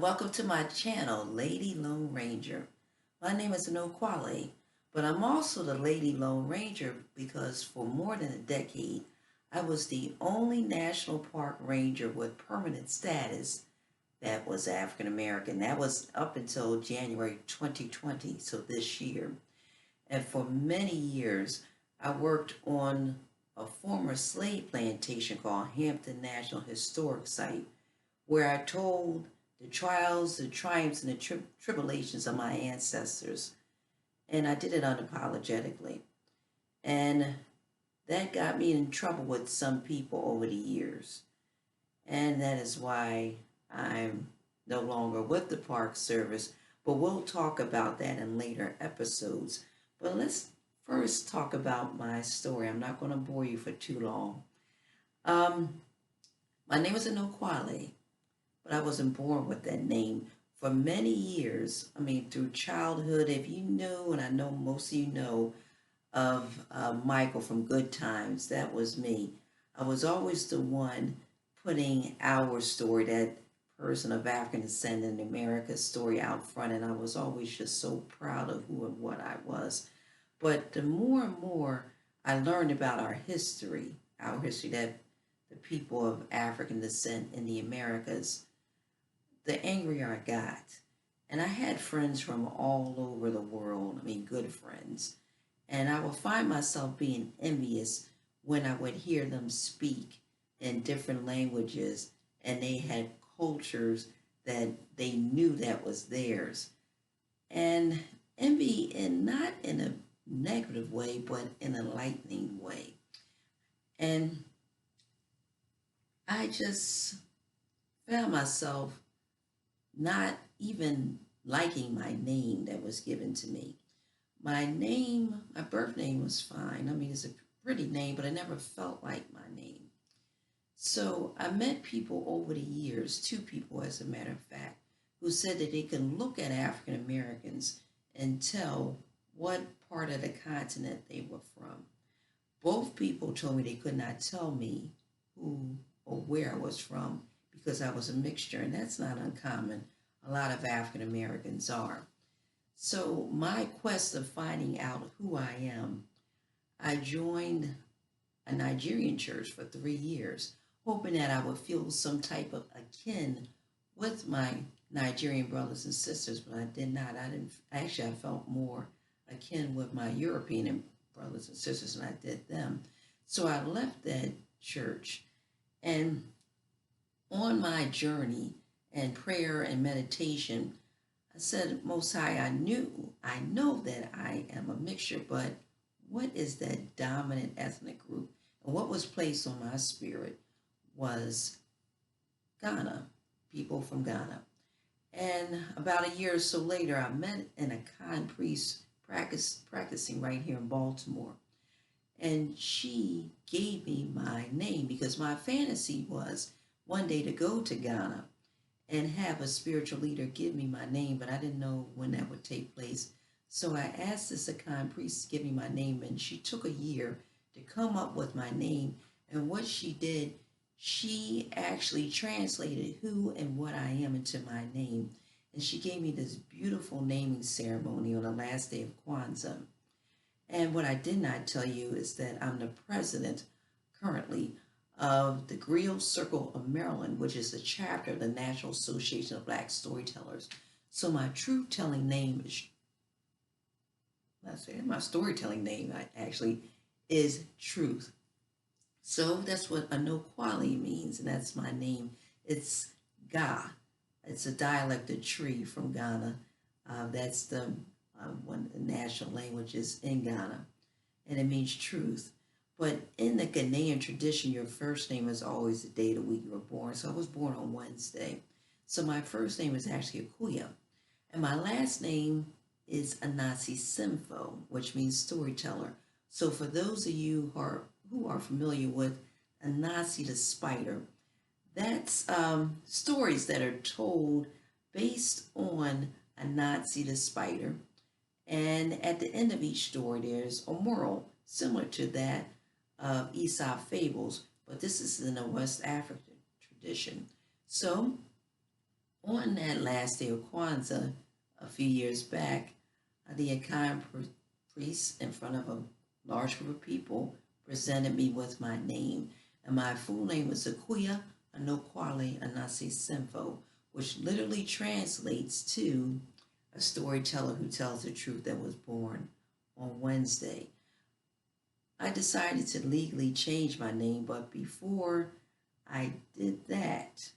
and welcome to my channel, Lady Lone Ranger. My name is Anokwale, but I'm also the Lady Lone Ranger because for more than a decade, I was the only national park ranger with permanent status that was African American. That was up until January 2020, so this year. And for many years, I worked on a former slave plantation called Hampton National Historic Site, where I told the trials, the triumphs, and the tribulations of my ancestors. And I did it unapologetically. And that got me in trouble with some people over the years. And that is why I'm no longer with the Park Service. But we'll talk about that in later episodes. But let's first talk about my story. I'm not going to bore you for too long. My name is Anokwale, but I wasn't born with that name. For many years, through childhood, if you know, and I know most of you know, of Michael from Good Times, that was me. I was always the one putting our story, that person of African descent in America's story, out front, and I was always just so proud of who and what I was. But the more and more I learned about our history that the people of African descent in the Americas, the angrier I got. And I had friends from all over the world, good friends. And I would find myself being envious when I would hear them speak in different languages and they had cultures that they knew that was theirs. And envy, and not in a negative way, but in a lightning way. And I just found myself not even liking my name that was given to me. My name, my birth name was fine. It's a pretty name, but I never felt like my name. So I met people over the years, two people as a matter of fact, who said that they can look at African Americans and tell what part of the continent they were from. Both people told me they could not tell me who or where I was from because I was a mixture, and that's not uncommon. A lot of African Americans are. So my quest of finding out who I am, I joined a Nigerian church for 3 years, hoping that I would feel some type of akin with my Nigerian brothers and sisters, but I did not. I felt more akin with my European brothers and sisters than I did them. So I left that church, and on my journey and prayer and meditation, I said, Most High, I know that I am a mixture, but what is that dominant ethnic group? And what was placed on my spirit was Ghana, people from Ghana. And about a year or so later, I met an Akan priest practicing right here in Baltimore. And she gave me my name because my fantasy was one day to go to Ghana and have a spiritual leader give me my name, but I didn't know when that would take place. So I asked this Akan priest to give me my name, and she took a year to come up with my name. And what she did, she actually translated who and what I am into my name. And she gave me this beautiful naming ceremony on the last day of Kwanzaa. And what I did not tell you is that I'm the president currently of the Griot Circle of Maryland, which is a chapter of the National Association of Black Storytellers. So my true telling name is, my storytelling name actually is Truth. So that's what Anokwale means, and that's my name. It's Ga. It's a dialect of tree from Ghana. That's the one of the national languages in Ghana, and it means truth. But in the Ghanaian tradition, your first name is always the day of the week you were born. So I was born on Wednesday. So my first name is actually Akuya. And my last name is Anasi Simfo, which means storyteller. So for those of you who are familiar with Anasi the spider, that's stories that are told based on Anasi the spider. And at the end of each story, there's a moral similar to that of Aesop fables, but this is in a West African tradition. So On that last day of Kwanzaa, a few years back, the Akan priest, in front of a large group of people, presented me with my name. And my full name is Akuya Anokwale Anasi Simfo, which literally translates to a storyteller who tells the truth that was born on Wednesday. I decided to legally change my name, but before I did that,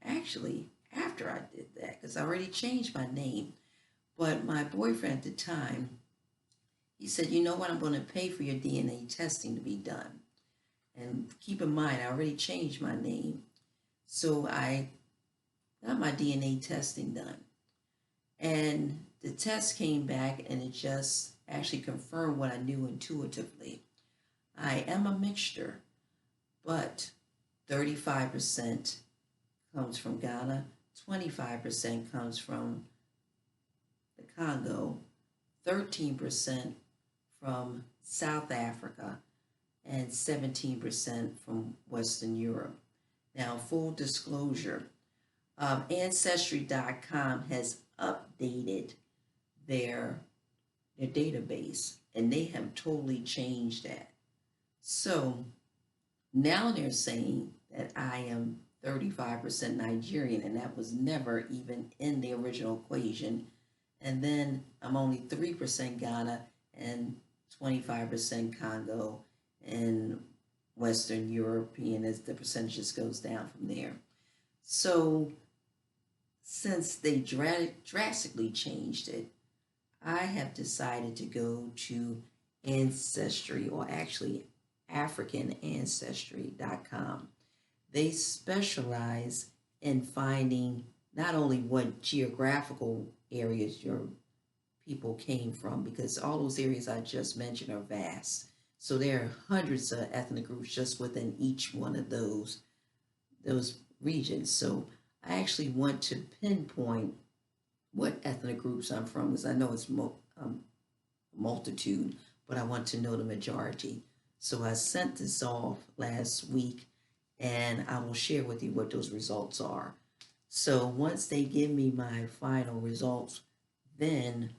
actually, after I did that, because I already changed my name, but my boyfriend at the time, he said, you know what, I'm going to pay for your DNA testing to be done. And keep in mind, I already changed my name. So I got my DNA testing done. And the test came back and it just actually confirmed what I knew intuitively. I am a mixture, but 35% comes from Ghana, 25% comes from the Congo, 13% from South Africa, and 17% from Western Europe. Now, full disclosure, Ancestry.com has updated their database, and they have totally changed that. So now they're saying that I am 35% Nigerian, and that was never even in the original equation. And then I'm only 3% Ghana and 25% Congo and Western European, as the percentages goes down from there. So since they drastically changed it, I have decided to go to Ancestry, or actually AfricanAncestry.com. They specialize in finding not only what geographical areas your people came from, because all those areas I just mentioned are vast. So there are hundreds of ethnic groups just within each one of those regions. So I actually want to pinpoint what ethnic groups I'm from, because I know it's multitude, but I want to know the majority. So I sent this off last week, and I will share with you what those results are. So once they give me my final results, then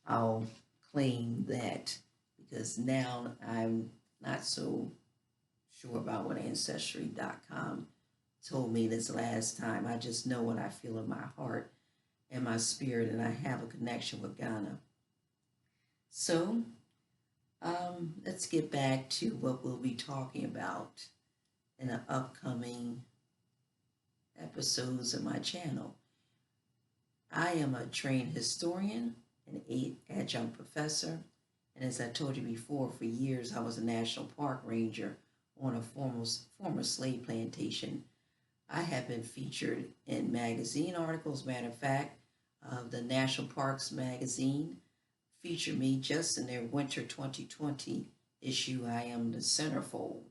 I'll claim that, because now I'm not so sure about what Ancestry.com told me this last time. I just know what I feel in my heart and my spirit, and I have a connection with Ghana. So let's get back to what we'll be talking about in the upcoming episodes of my channel. I am a trained historian and adjunct professor, and as I told you before, for years I was a national park ranger on a former slave plantation. I have been featured in magazine articles. Matter of fact, the National Parks magazine featured me just in their winter 2020 issue. I am the centerfold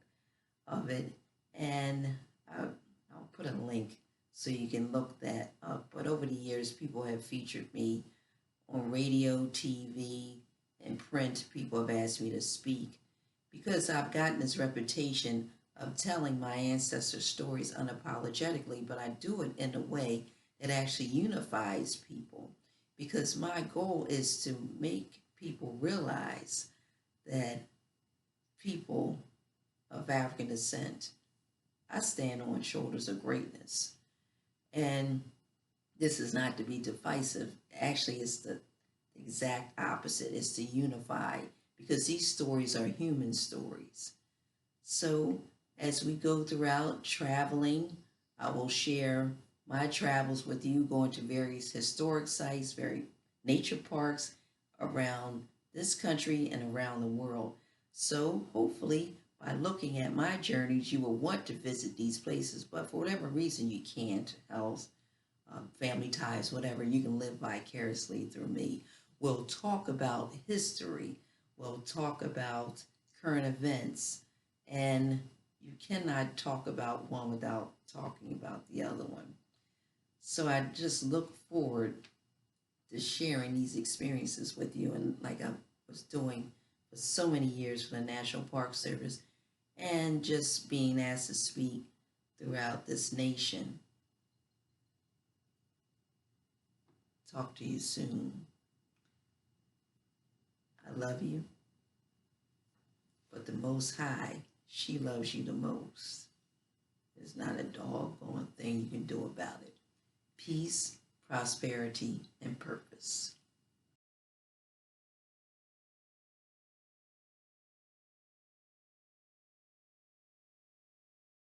of it, and I'll put a link so you can look that up. But over the years, people have featured me on radio, TV, and print. People have asked me to speak because I've gotten this reputation of telling my ancestors' stories unapologetically, but I do it in a way that actually unifies people, because my goal is to make people realize that people of African descent, I stand on shoulders of greatness. And this is not to be divisive. Actually, it's the exact opposite. It's to unify, because these stories are human stories. So as we go throughout traveling, I will share my travels with you, going to various historic sites, very nature parks around this country and around the world. So hopefully by looking at my journeys, you will want to visit these places, but for whatever reason you can't, health, family ties, whatever, you can live vicariously through me. We'll talk about history. We'll talk about current events. And you cannot talk about one without talking about the other one. So I just look forward to sharing these experiences with you. And like I was doing for so many years for the National Park Service, and just being asked to speak throughout this nation. Talk to you soon. I love you, but the Most High, she loves you the most. There's not a doggone thing you can do about it. Peace, prosperity, and purpose.